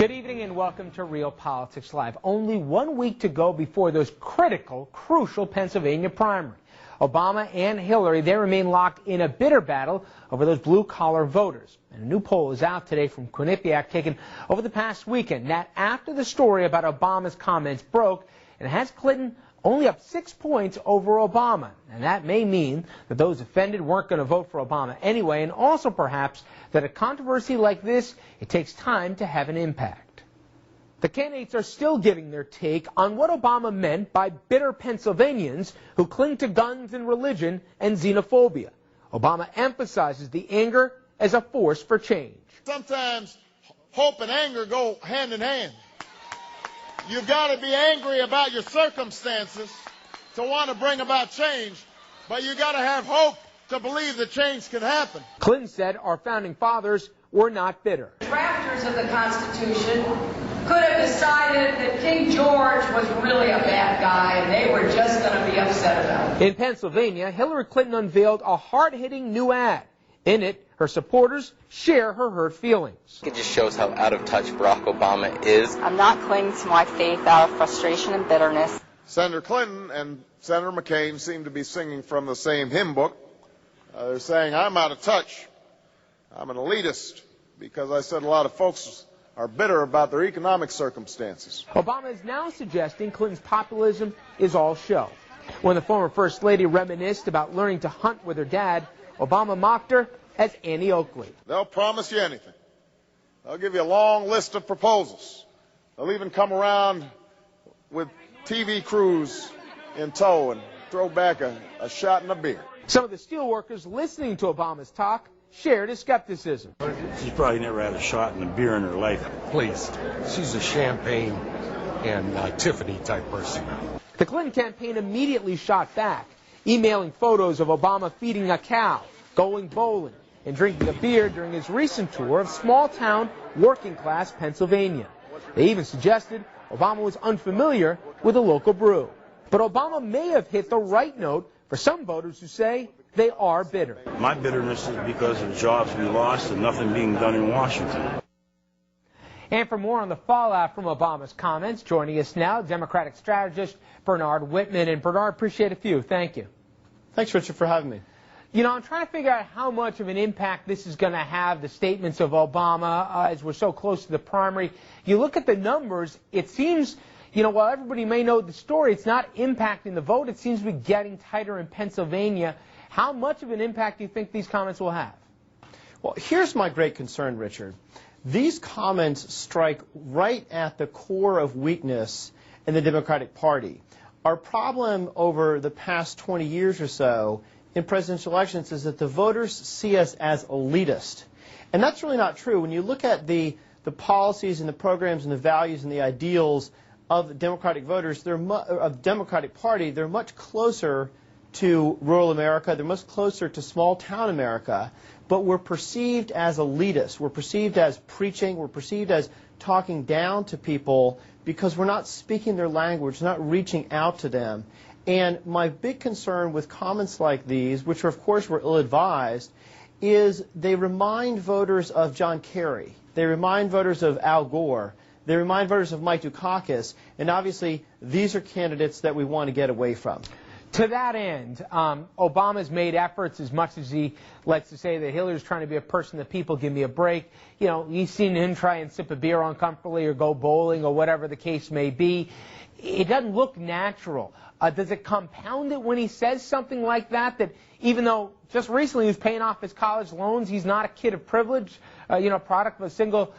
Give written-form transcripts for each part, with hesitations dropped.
Good evening and welcome to Real Politics Live. Only 1 week to go before those critical, crucial Pennsylvania primary. Obama and Hillary, they remain locked in a bitter battle over those blue-collar voters. And a new poll is out today from Quinnipiac taken over the past weekend. That after the story about Obama's comments broke, and it has Clinton only up 6 points over Obama. And that may mean that those offended weren't going to vote for Obama anyway, and also perhaps that a controversy like this, it takes time to have an impact. The candidates are still giving their take on what Obama meant by bitter Pennsylvanians who cling to guns and religion and xenophobia. Obama emphasizes the anger as a force for change. Sometimes hope and anger go hand in hand. You've got to be angry about your circumstances to want to bring about change, but you got to have hope to believe that change can happen. Clinton said our founding fathers were not bitter. Drafters of the Constitution could have decided that King George was really a bad guy and they were just going to be upset about it. In Pennsylvania, Hillary Clinton unveiled a hard-hitting new ad. In it, her supporters share her hurt feelings. It just shows how out of touch Barack Obama is. I'm not clinging to my faith out of frustration and bitterness. Senator Clinton and Senator McCain seem to be singing from the same hymn book. They're saying, I'm out of touch. I'm an elitist because I said a lot of folks are bitter about their economic circumstances. Obama is now suggesting Clinton's populism is all show. When the former First Lady reminisced about learning to hunt with her dad, Obama mocked her as Annie Oakley. They'll promise you anything. They'll give you a long list of proposals. They'll even come around with TV crews in tow and throw back a shot and a beer. Some of the steelworkers listening to Obama's talk shared his skepticism. She's probably never had a shot and a beer in her life. Please. She's a champagne and Tiffany type person. The Clinton campaign immediately shot back, emailing photos of Obama feeding a cow, going bowling, and drinking a beer during his recent tour of small-town, working-class Pennsylvania. They even suggested Obama was unfamiliar with a local brew. But Obama may have hit the right note for some voters who say they are bitter. My bitterness is because of jobs we lost and nothing being done in Washington. And for more on the fallout from Obama's comments, joining us now, Democratic strategist Bernard Whitman. And Bernard, appreciate a few. Thank you. Thanks, Richard, for having me. You know, I'm trying to figure out how much of an impact this is going to have, the statements of Obama, as we're so close to the primary. You look at the numbers, it seems, you know, while everybody may know the story, it's not impacting the vote. It seems to be getting tighter in Pennsylvania. How much of an impact do you think these comments will have? Well, here's my great concern, Richard. These comments strike right at the core of weakness in the Democratic Party. Our problem over the past 20 years or so in presidential elections is that the voters see us as elitist. And that's really not true. When you look at the policies and the programs and the values and the ideals of the Democratic voters, of the Democratic Party, they're much closer to rural America, they're much closer to small-town America, but we're perceived as elitist. We're perceived as preaching. We're perceived as talking down to people because we're not speaking their language, not reaching out to them. And my big concern with comments like these, which of course were ill-advised, is they remind voters of John Kerry. They remind voters of Al Gore. They remind voters of Mike Dukakis. And obviously, these are candidates that we want to get away from. To that end, Obama's made efforts as much as he likes to say that Hillary's trying to be a person that people give me a break. You know, you've seen him try and sip a beer uncomfortably or go bowling or whatever the case may be. It doesn't look natural. Does it compound it when he says something like that, that even though just recently he was paying off his college loans, he's not a kid of privilege, product of a single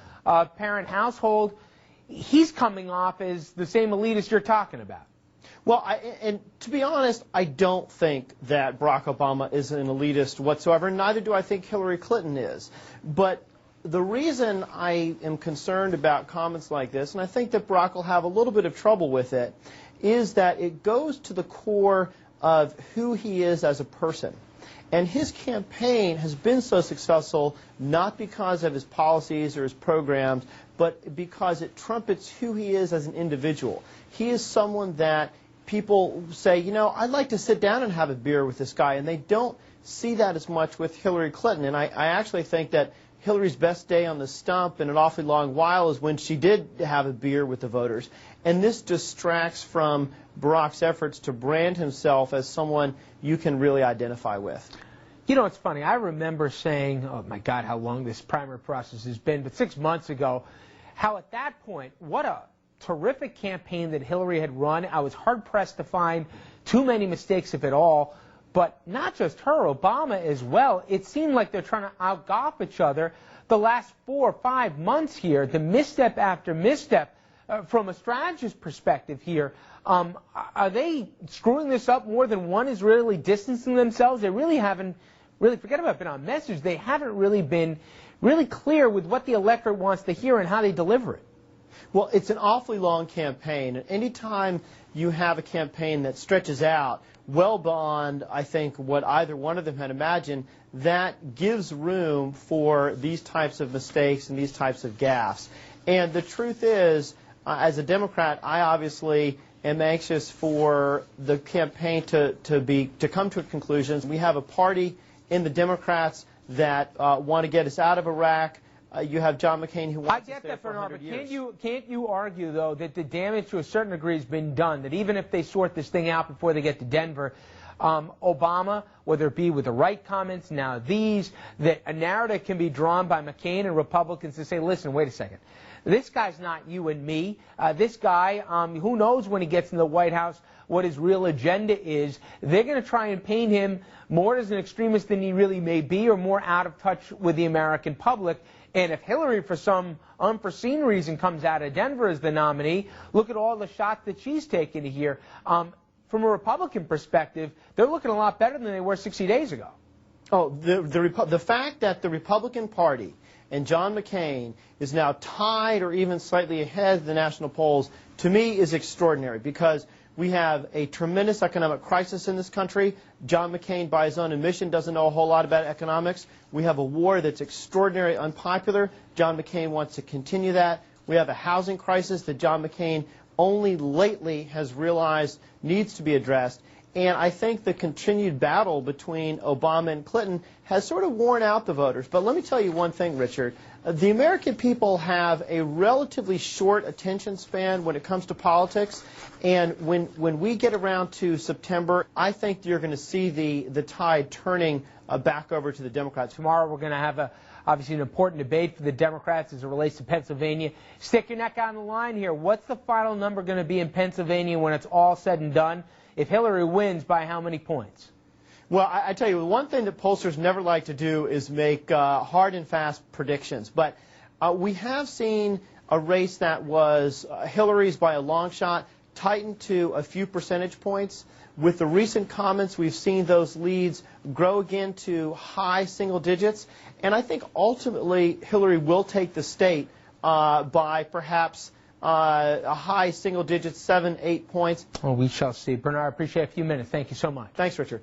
parent household, he's coming off as the same elitist you're talking about? Well, and to be honest, I don't think that Barack Obama is an elitist whatsoever. Neither do I think Hillary Clinton is. But the reason I am concerned about comments like this, and I think that Barack will have a little bit of trouble with it, is that it goes to the core of who he is as a person. And his campaign has been so successful not because of his policies or his programs, but because it trumpets who he is as an individual. He is someone that people say, you know, I'd like to sit down and have a beer with this guy, and they don't see that as much with Hillary Clinton. And I actually think that Hillary's best day on the stump in an awfully long while is when she did have a beer with the voters. And this distracts from Barack's efforts to brand himself as someone you can really identify with. You know, it's funny. I remember saying, oh, my God, how long this primary process has been, but 6 months ago, how at that point, what a terrific campaign that Hillary had run. I was hard-pressed to find too many mistakes, if at all. But not just her, Obama as well. It seemed like they're trying to outgolf each other the last 4 or 5 months here, the misstep after misstep. From a strategist perspective here, are they screwing this up more than one is really distancing themselves? They really haven't, forget about been on message, they haven't really been really clear with what the electorate wants to hear and how they deliver it. Well, it's an awfully long campaign, and anytime you have a campaign that stretches out well beyond, I think, what either one of them had imagined, that gives room for these types of mistakes and these types of gaffes. And the truth is, as a Democrat, I obviously am anxious for the campaign to come to a conclusion. We have a party in the Democrats that want to get us out of Iraq. You have John McCain who wants to stay for 100 years. Can't you argue, though, that the damage to a certain degree has been done, that even if they sort this thing out before they get to Denver, Obama, whether it be with the right comments, now these, that a narrative can be drawn by McCain and Republicans to say, listen, wait a second. This guy's not you and me. This guy, who knows when he gets in the White House what his real agenda is. They're going to try and paint him more as an extremist than he really may be, or more out of touch with the American public. And if Hillary, for some unforeseen reason, comes out of Denver as the nominee, look at all the shots that she's taken here. From a Republican perspective, they're looking a lot better than they were 60 days ago. Oh, the fact that the Republican Party and John McCain is now tied or even slightly ahead of the national polls, to me is extraordinary, because we have a tremendous economic crisis in this country. John McCain, by his own admission, doesn't know a whole lot about economics. We have a war that's extraordinarily unpopular. John McCain wants to continue that. We have a housing crisis that John McCain only lately has realized needs to be addressed. And I think the continued battle between Obama and Clinton has sort of worn out the voters. But let me tell you one thing, Richard. The American people have a relatively short attention span when it comes to politics. And when we get around to September, I think you're going to see the tide turning back over to the Democrats. Tomorrow we're going to have obviously an important debate for the Democrats as it relates to Pennsylvania. Stick your neck on the line here. What's the final number going to be in Pennsylvania when it's all said and done? If Hillary wins, by how many points? Well, I tell you, the one thing that pollsters never like to do is make hard and fast predictions. But we have seen a race that was Hillary's by a long shot tighten to a few percentage points. With the recent comments, we've seen those leads grow again to high single digits. And I think ultimately Hillary will take the state by perhaps a high single digits, 7, 8 points. Well, we shall see. Bernard, I appreciate a few minutes. Thank you so much. Thanks, Richard.